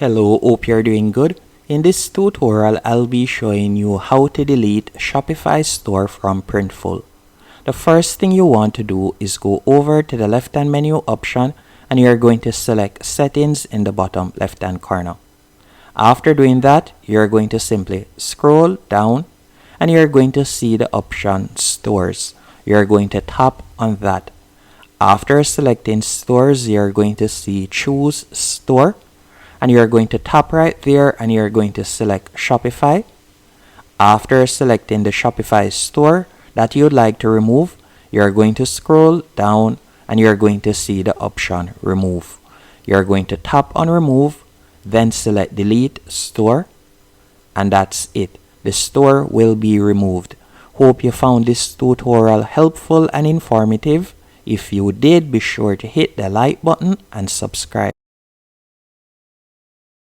Hello, hope you're doing good. In this tutorial, I'll be showing you how to delete Shopify store from Printful. The first thing you want to do is go over to the left-hand menu option and you're going to select settings in the bottom left-hand corner. After doing that, you're going to simply scroll down and you're going to see the option stores. You're going to tap on that. After selecting stores, you're going to see choose store. And you're going to tap right there and you're going to select Shopify. After selecting the Shopify store that you'd like to remove, you're going to scroll down and you're going to see the option remove. You're going to tap on remove, then select delete store, and that's it. The store will be removed. Hope you found this tutorial helpful and informative. If you did, be sure to hit the like button and subscribe.